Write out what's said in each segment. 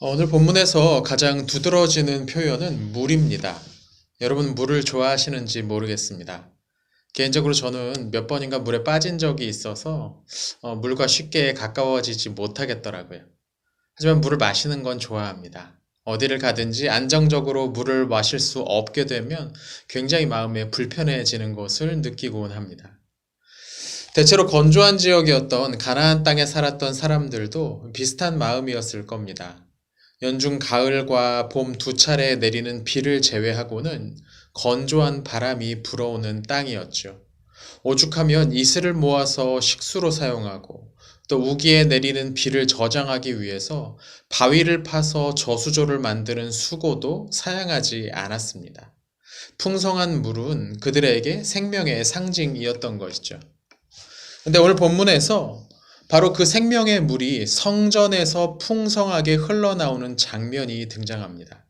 오늘 본문에서 가장 두드러지는 표현은 물입니다. 여러분 물을 좋아하시는지 모르겠습니다. 개인적으로 저는 몇 번인가 물에 빠진 적이 있어서 물과 쉽게 가까워지지 못하겠더라고요. 하지만 물을 마시는 건 좋아합니다. 어디를 가든지 안정적으로 물을 마실 수 없게 되면 굉장히 마음에 불편해지는 것을 느끼곤 합니다. 대체로 건조한 지역이었던 가나안 땅에 살았던 사람들도 비슷한 마음이었을 겁니다. 연중 가을과 봄 두 차례 내리는 비를 제외하고는 건조한 바람이 불어오는 땅이었죠. 오죽하면 이슬을 모아서 식수로 사용하고 또 우기에 내리는 비를 저장하기 위해서 바위를 파서 저수조를 만드는 수고도 사양하지 않았습니다. 풍성한 물은 그들에게 생명의 상징이었던 것이죠. 근데 오늘 본문에서 바로 그 생명의 물이 성전에서 풍성하게 흘러나오는 장면이 등장합니다.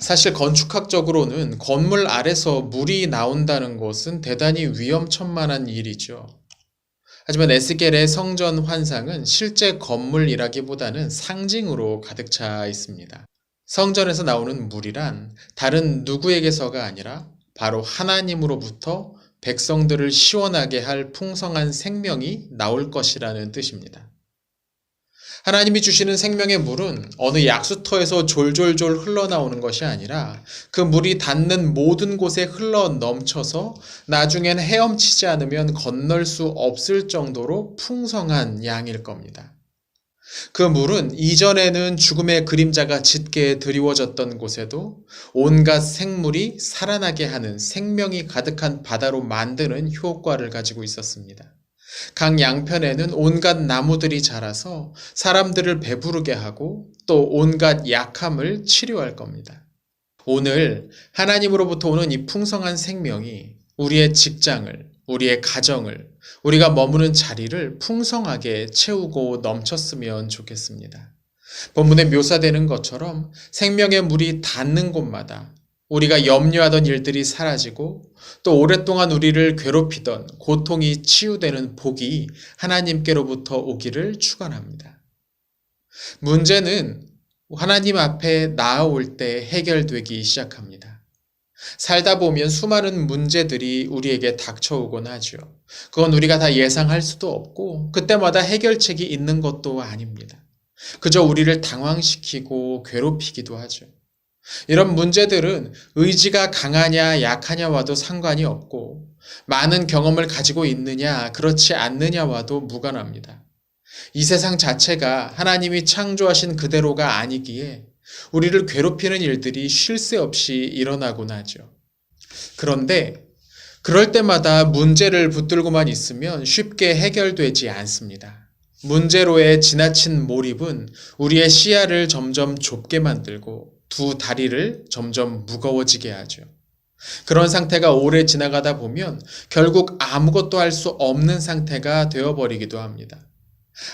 사실 건축학적으로는 건물 아래서 물이 나온다는 것은 대단히 위험천만한 일이죠. 하지만 에스겔의 성전 환상은 실제 건물이라기보다는 상징으로 가득 차 있습니다. 성전에서 나오는 물이란 다른 누구에게서가 아니라 바로 하나님으로부터 백성들을 시원하게 할 풍성한 생명이 나올 것이라는 뜻입니다. 하나님이 주시는 생명의 물은 어느 약수터에서 졸졸졸 흘러나오는 것이 아니라 그 물이 닿는 모든 곳에 흘러 넘쳐서 나중엔 헤엄치지 않으면 건널 수 없을 정도로 풍성한 양일 겁니다. 그 물은 이전에는 죽음의 그림자가 짙게 드리워졌던 곳에도 온갖 생물이 살아나게 하는 생명이 가득한 바다로 만드는 효과를 가지고 있었습니다. 강 양편에는 온갖 나무들이 자라서 사람들을 배부르게 하고 또 온갖 약함을 치료할 겁니다. 오늘 하나님으로부터 오는 이 풍성한 생명이 우리의 직장을, 우리의 가정을, 우리가 머무는 자리를 풍성하게 채우고 넘쳤으면 좋겠습니다. 본문에 묘사되는 것처럼 생명의 물이 닿는 곳마다 우리가 염려하던 일들이 사라지고 또 오랫동안 우리를 괴롭히던 고통이 치유되는 복이 하나님께로부터 오기를 축원합니다. 문제는 하나님 앞에 나아올 때 해결되기 시작합니다. 살다 보면 수많은 문제들이 우리에게 닥쳐오곤 하죠. 그건 우리가 다 예상할 수도 없고 그때마다 해결책이 있는 것도 아닙니다. 그저 우리를 당황시키고 괴롭히기도 하죠. 이런 문제들은 의지가 강하냐 약하냐와도 상관이 없고 많은 경험을 가지고 있느냐 그렇지 않느냐와도 무관합니다. 이 세상 자체가 하나님이 창조하신 그대로가 아니기에 우리를 괴롭히는 일들이 쉴 새 없이 일어나곤 하죠. 그런데 그럴 때마다 문제를 붙들고만 있으면 쉽게 해결되지 않습니다. 문제로의 지나친 몰입은 우리의 시야를 점점 좁게 만들고 두 다리를 점점 무거워지게 하죠. 그런 상태가 오래 지나가다 보면 결국 아무것도 할 수 없는 상태가 되어버리기도 합니다.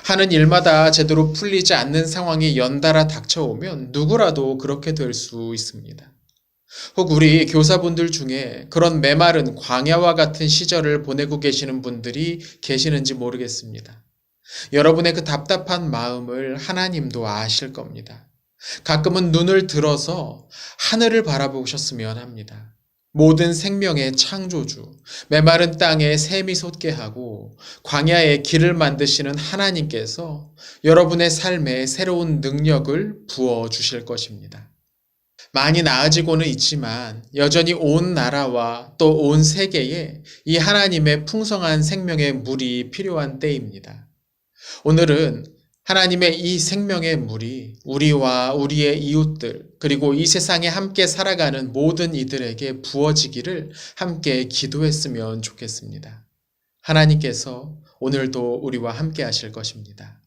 하는 일마다 제대로 풀리지 않는 상황이 연달아 닥쳐오면 누구라도 그렇게 될 수 있습니다. 혹 우리 교사분들 중에 그런 메마른 광야와 같은 시절을 보내고 계시는 분들이 계시는지 모르겠습니다. 여러분의 그 답답한 마음을 하나님도 아실 겁니다. 가끔은 눈을 들어서 하늘을 바라보셨으면 합니다. 모든 생명의 창조주, 메마른 땅에 샘이 솟게 하고 광야에 길을 만드시는 하나님께서 여러분의 삶에 새로운 능력을 부어주실 것입니다. 많이 나아지고는 있지만 여전히 온 나라와 또 온 세계에 이 하나님의 풍성한 생명의 물이 필요한 때입니다. 오늘은 하나님의 이 생명의 물이 우리와 우리의 이웃들 그리고 이 세상에 함께 살아가는 모든 이들에게 부어지기를 함께 기도했으면 좋겠습니다. 하나님께서 오늘도 우리와 함께 하실 것입니다.